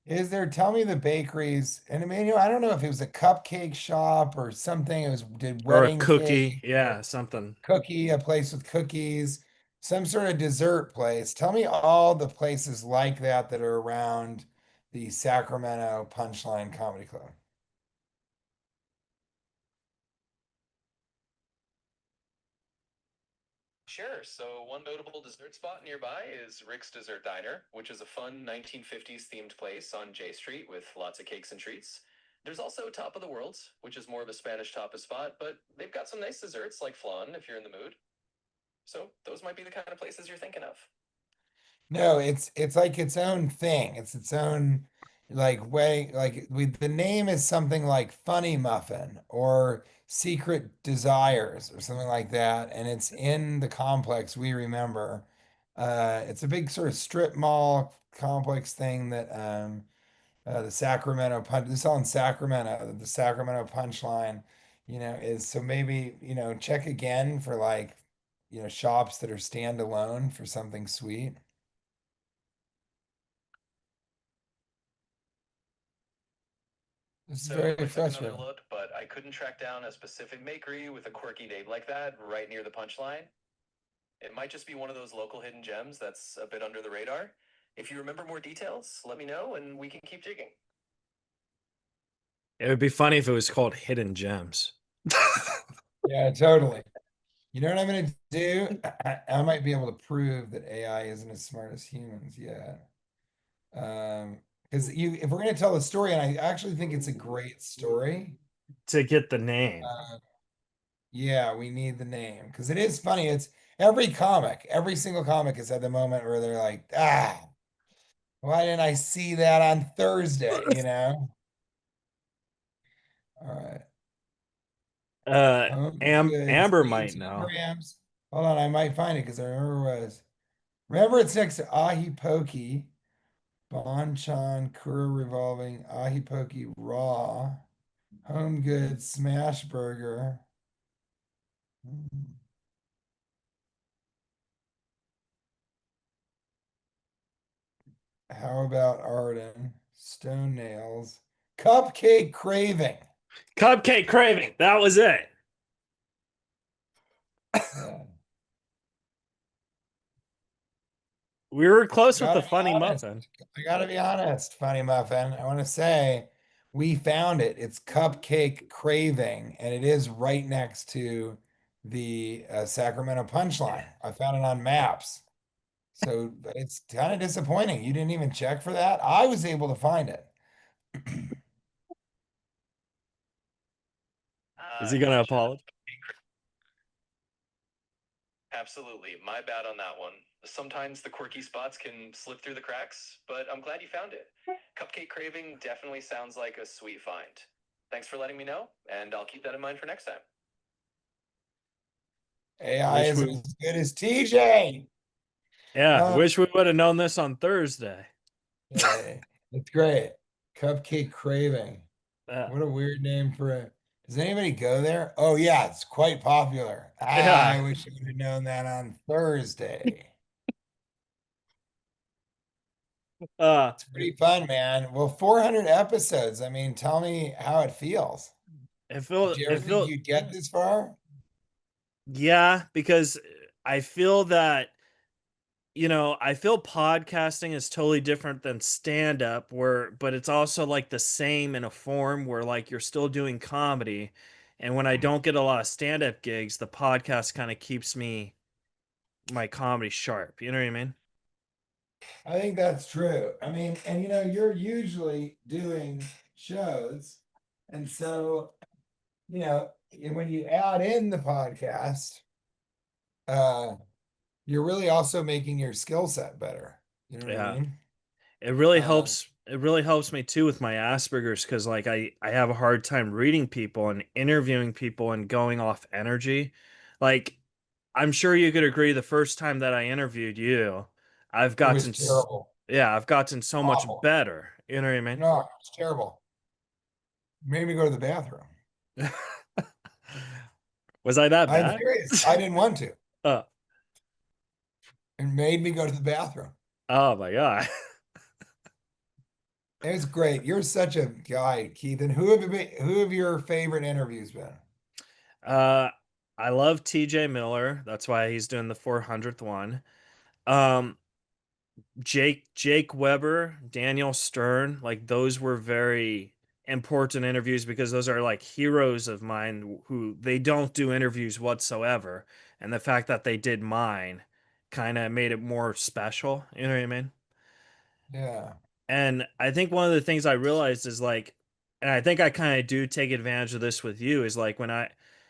is there tell me the bakeries and I mean, I don't know if it was a cupcake shop or something. It was did Or a wedding cookie. cake Yeah, or something. cookie, a place with cookies, some sort of dessert place. Tell me all the places like that that are around the Sacramento Punchline Comedy Club. Sure. So one notable dessert spot nearby is Rick's Dessert Diner, which is a fun 1950s themed place on J Street with lots of cakes and treats. There's also Top of the World, which is more of a Spanish tapas spot, but they've got some nice desserts like flan if you're in the mood. So those might be the kind of places you're thinking of. No, it's like its own thing. It's its own like way. Like the name is something like Funny Muffin or Secret Desires or something like that, and it's in the complex we remember. It's a big sort of strip mall complex thing that the Sacramento Punch. This is all in Sacramento. The Sacramento Punchline, is so maybe check again for like shops that are standalone for something sweet. This is So very I took another frustrating. look, but I couldn't track down a specific bakery with a quirky name like that right near the punchline. It might just be one of those local hidden gems that's a bit under the radar. If you remember more details, let me know and we can keep digging. It would be funny if it was called Hidden Gems. Yeah, totally. You know what I'm going to do? I might be able to prove that AI isn't as smart as humans yet. Because if we're going to tell the story, and I actually think it's a great story, To get the name. uh, yeah, we need the name because it is funny. It's every single comic has had the moment where they're like, why didn't I see that on Thursday? All right. Home goods, Amber might know. 18 grams. Hold on, I might find it because I remember it was. Remember, it's next to Ahi Poke, Bonchon, Kura Revolving, Ahi Poke Raw, Home Goods, Smash Burger. How about Arden? Stone Nails, Cupcake Craving. Cupcake Craving. That was it. Yeah. We were close with Gotta the be funny honest. muffin. I gotta be honest, Funny Muffin. I want to say we found it. It's Cupcake Craving, and it is right next to the Sacramento Punchline. I found it on maps. So it's kind of disappointing. You didn't even check for that. I was able to find it. Is he gonna Gotcha. apologize? Absolutely. My bad on that one. Sometimes the quirky spots can slip through the cracks, but I'm glad you found it. Cupcake Craving definitely sounds like a sweet find. Thanks for letting me know, and I'll keep that in mind for next time. AI Wish isn't we as good as TJ. Yeah, Uh, wish we would have known this on Thursday. yeah, it's great. Cupcake Craving. Yeah. What a weird name for it. Does anybody go there? Oh yeah, it's quite popular. Yeah. I wish I would have known that on Thursday. Uh It's pretty fun, man. Well, 400 episodes. I mean, tell me how it feels. Did you it ever think feel you'd get this far? yeah, because I feel that I feel podcasting is totally different than stand up but it's also like the same in a form where like you're still doing comedy. And when I don't get a lot of stand up gigs, the podcast kind of keeps my comedy sharp. You know what I mean? I think that's true. I mean, and you're usually doing shows. And so, when you add in the podcast, uh, you're really also making your skill set better. You know what I Yeah. mean? It really Um, helps it really helps me too with my Asperger's because like I have a hard time reading people and interviewing people and going off energy. Like I'm sure you could agree the first time that I interviewed you, I've It was gotten terrible, yeah, I've gotten so much awful. better. You know what I mean? No, it's terrible. Made me go to the bathroom. Was I that I'm bad? serious. I didn't want to. Oh, It made me go to the bathroom. oh my God. It was great. You're such a guy, Keith. And who have your favorite interviews been? Uh, I love TJ Miller. That's why he's doing the 400th one. Um, Jake Weber, Daniel Stern, like those were very important interviews because those are like heroes of mine who they don't do interviews whatsoever. And the fact that they did mine kind of made it more special. You know what I mean? Yeah. And I think one of the things I realized is like, and I think I kind of do take advantage of this with you is like when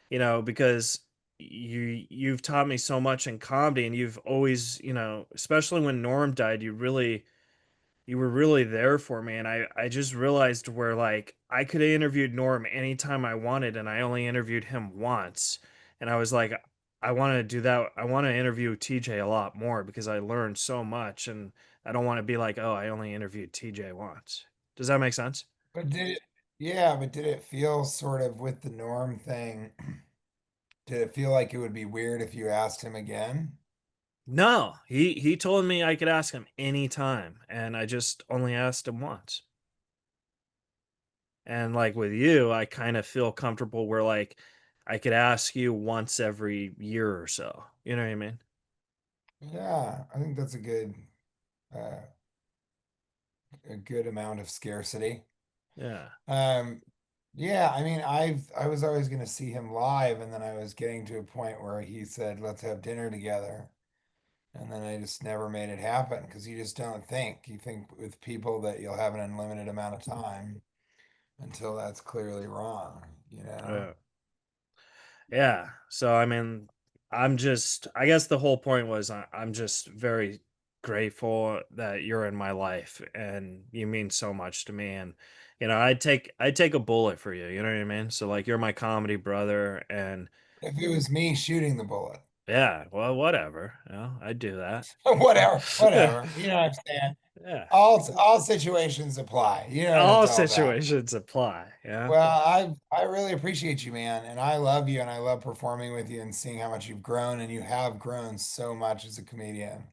because you've taught me so much in comedy and you've always, especially when Norm died, you were really there for me. And I just realized where like I could have interviewed Norm anytime I wanted and I only interviewed him once. And I was like, I want to do that. I want to interview TJ a lot more because I learned so much and I don't want to be like, oh, I only interviewed TJ once. Does that make sense? But did it feel sort of with the norm thing? Did it feel like it would be weird if you asked him again? No, he told me I could ask him anytime, and I just only asked him once. And like with you, I kind of feel comfortable where like I could ask you once every year or so. You know what I mean? Yeah, I think that's uh, a good amount of scarcity. Yeah. Um, yeah, I mean, I was always going to see him live, and then I was getting to a point where he said, "Let's have dinner together," and then I just never made it happen because you just don't think. You think with people that you'll have an unlimited amount of time until that's clearly wrong, you know? Yeah. Yeah. So I mean, I guess the whole point was I'm just very grateful that you're in my life and you mean so much to me and I'd take a bullet for you, you know what I mean? So like you're my comedy brother and If it was me shooting the bullet, yeah, well whatever. I'd do that. whatever, Yeah. whatever, you know what I'm saying? Yeah. All situations apply. You know what All it's all about. situations apply, yeah. Well, I really appreciate you, man, and I love you, and I love performing with you and seeing how much you've grown, and you have grown so much as a comedian.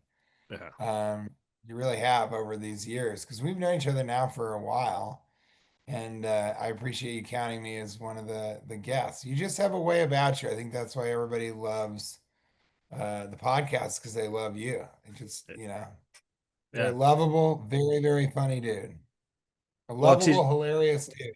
Yeah. You really have over these years because we've known each other now for a while, and I appreciate you counting me as one of the guests. You just have a way about you. I think that's why everybody loves the podcast because they love you. It just, very Yeah. lovable, very, very funny dude. A Well, lovable, hilarious dude.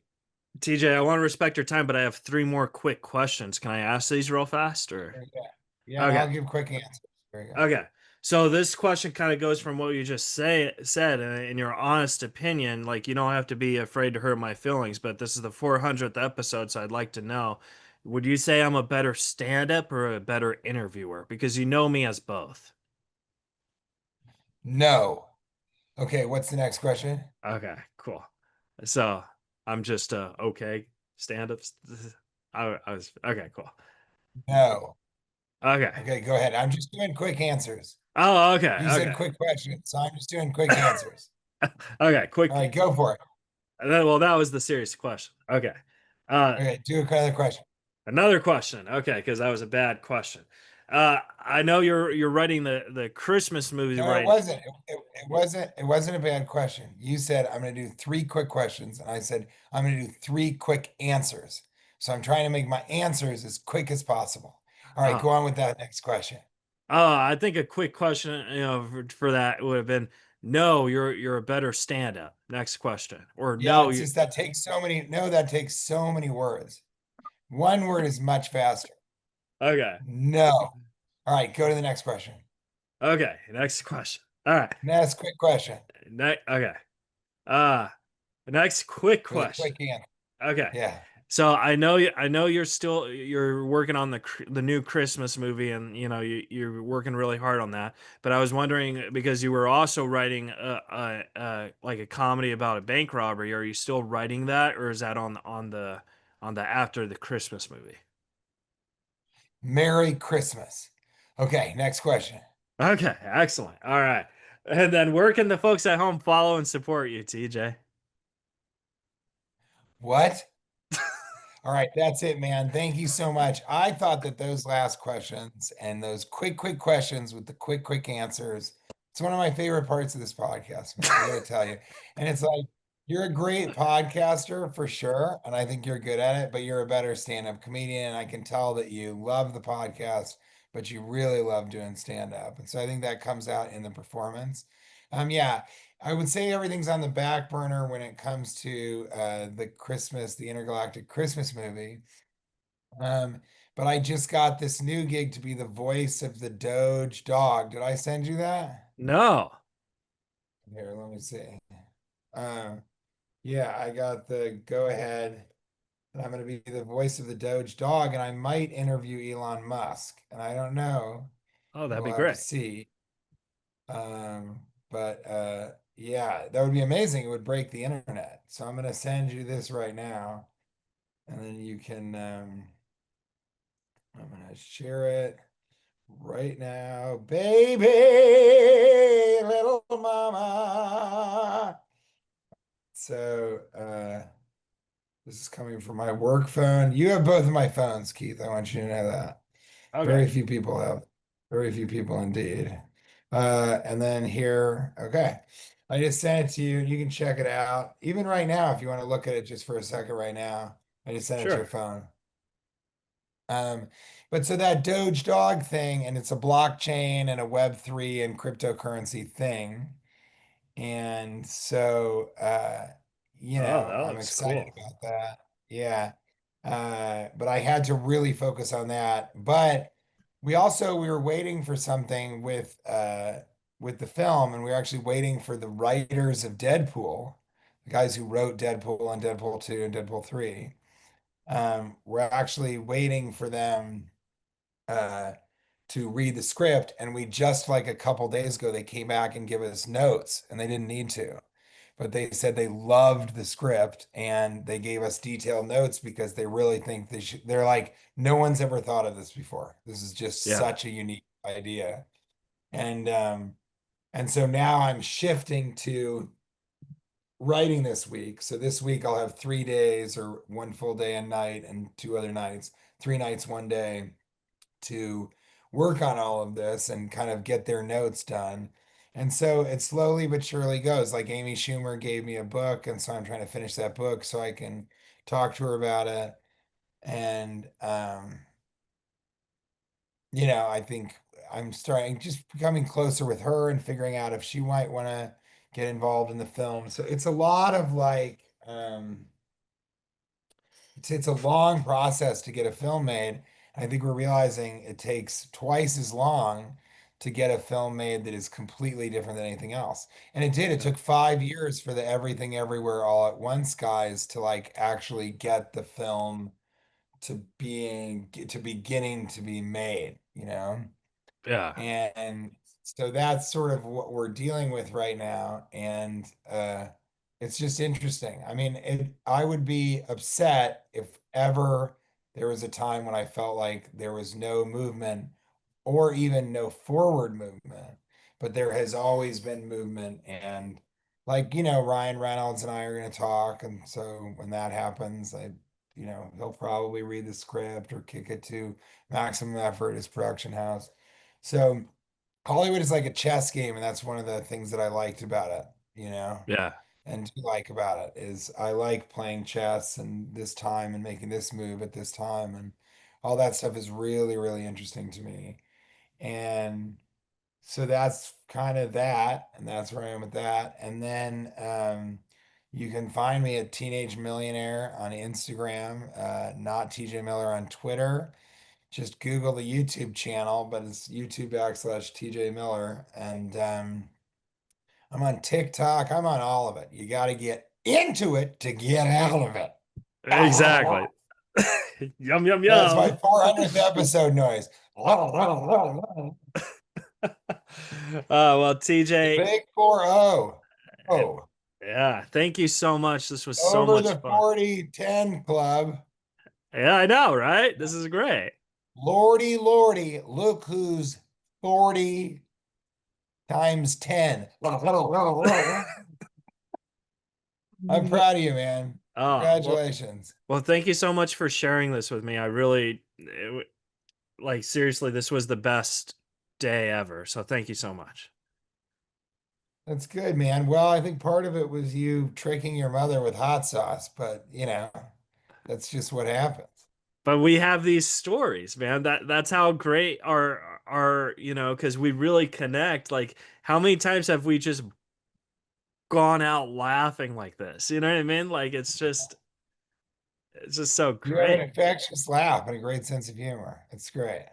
TJ, I want to respect your time, but I have three more quick questions. Can I ask these real fast or? Very good. Yeah, and Okay. I'll give quick answers. Very good. Okay. So this question kind of goes from what you just said, in your honest opinion, like you don't have to be afraid to hurt my feelings, but this is the 400th episode, so I'd like to know, would you say I'm a better stand-up or a better interviewer? Because you know me as both. No. Okay, what's the next question? Okay, cool. So I'm just okay stand-ups. I was okay, cool. No. Okay. Okay, go ahead. I'm just doing quick answers. Oh, okay, You said okay. quick questions, so I'm just doing quick answers. Okay, All quick. right, go for it. Well, that was the serious question. Okay. Uh, Okay, do another question. Another question. Okay, because that was a bad question. I know you're writing the Christmas movie No, it right. wasn't. It wasn't a bad question. You said I'm going to do three quick questions, and I said I'm going to do three quick answers. So I'm trying to make my answers as quick as possible. All right, Oh, go on with that next question. I think a quick question, for that would have been no, you're a better stand-up. Next question. Or Yeah, no, it's you just that takes so many. No, that takes so many words. One word is much faster. okay. No. All right, go to the next question. Okay, next question. All right. Next quick question Okay. Uh next quick with a question. quick answer. Okay. Yeah. So I know you're working on the new Christmas movie, and you know you're working really hard on that. But I was wondering because you were also writing like a comedy about a bank robbery. Are you still writing that, or is that on the after the Christmas movie? Merry Christmas. Okay, next question. Okay, excellent. All right, and then where can the folks at home follow and support you, TJ? What? All right, that's it, man. Thank you so much. I thought that those last questions and those quick questions with the quick answers, it's one of my favorite parts of this podcast, man. I got to tell you. And it's like, you're a great podcaster for sure. And I think you're good at it, but you're a better stand-up comedian. And I can tell that you love the podcast, but you really love doing stand-up. And so I think that comes out in the performance. Yeah. I would say everything's on the back burner when it comes to the intergalactic Christmas movie. Um, but I just got this new gig to be the voice of the Doge dog. Did I send you that? No. Here, let me see. Um, yeah, I got the go ahead, and I'm going to be the voice of the Doge dog, and I might interview Elon Musk, and I don't know. Oh, that'd We'll be have to great. see. But yeah, that would be amazing. It would break the internet. So I'm gonna send you this right now, and then you can I'm gonna share it right now, baby, little mama. So this is coming from my work phone. You have both of my phones, Keith. I want you to know that. Okay, Very few people have, very few people indeed. And then here, okay. I just sent it to you. You can check it out. Even right now, if you want to look at it just for a second right now, I just sent it to your sure. phone. Um, but so that Doge dog thing, and it's a blockchain and a Web3 and cryptocurrency thing. And so, Oh, that I'm looks excited cool. about that. Yeah. But I had to really focus on that. But we were waiting for something with the film, and we were actually waiting for the writers of Deadpool, the guys who wrote Deadpool and Deadpool 2 and Deadpool 3. We're actually waiting for them uh to read the script, and we just like a couple days ago they came back and give us notes, and they didn't need to, but they said they loved the script and they gave us detailed notes because they really think they're like, no one's ever thought of this before. This is just Yeah. such a unique idea. And so now I'm shifting to writing this week. So this week I'll have 3 days, or one full day and night and two other nights, 3 nights, one day, to work on all of this and kind of get their notes done. And so it slowly but surely goes. Like Amy Schumer gave me a book, and so I'm trying to finish that book so I can talk to her about it. And I think I'm starting just becoming closer with her and figuring out if she might want to get involved in the film. So it's a lot of like it's a long process to get a film made. I think we're realizing it takes twice as long to get a film made that is completely different than anything else. And it did. It Yeah. took 5 years for the Everything Everywhere All at Once guys to like actually get the film to beginning to be made, you know? Yeah. And so that's sort of what we're dealing with right now. And it's just interesting. I mean, I would be upset if ever there was a time when I felt like there was no movement or even no forward movement, but there has always been movement. And like, Ryan Reynolds and I are going to talk. And so when that happens, he'll probably read the script or kick it to Maximum Effort, his production house. So Hollywood is like a chess game, and that's one of the things that I liked about it, you know, Yeah. and do like about it is I like playing chess and this time and making this move at this time, and all that stuff is really, really interesting to me. And so that's kind of that, and that's where I am with that. And then you can find me at Teenage Millionaire on Instagram, not TJ Miller on Twitter. Just Google the YouTube channel, but it's YouTube /TJ Miller. And I'm on TikTok. I'm on all of it. You got to get into it to get out of it. Exactly. Yum, yum, That's my yum. 400th episode noise. Well, The TJ, big 4-0. Oh, yeah, thank you so much. This was so over much the fun. 40-10 club. Yeah, I know, right? This is great. Lordy, Lordy, look who's 40 times 10. I'm proud of you, man. Oh, Congratulations. well, thank you so much for sharing this with me. I really, like, seriously, this was the best day ever. So thank you so much. That's good, man. Well, I think part of it was you tricking your mother with hot sauce, but that's just what happens. But we have these stories, man. That's how great our because we really connect. Like, how many times have we just gone out laughing like this? You know what I mean? Like, it's just so You have an great. infectious laugh and a great sense of humor. It's great.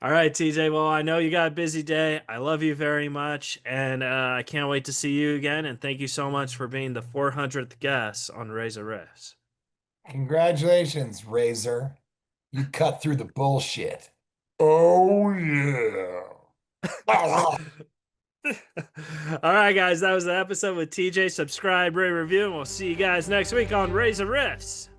All right, TJ. Well, I know you got a busy day. I love you very much, and I can't wait to see you again. And thank you so much for being the 400th guest on Reza Rifts. Congratulations, Razor. You cut through the bullshit. Oh, yeah. All right, guys, that was the episode with TJ. Subscribe, rate, review, and we'll see you guys next week on Reza Rifts.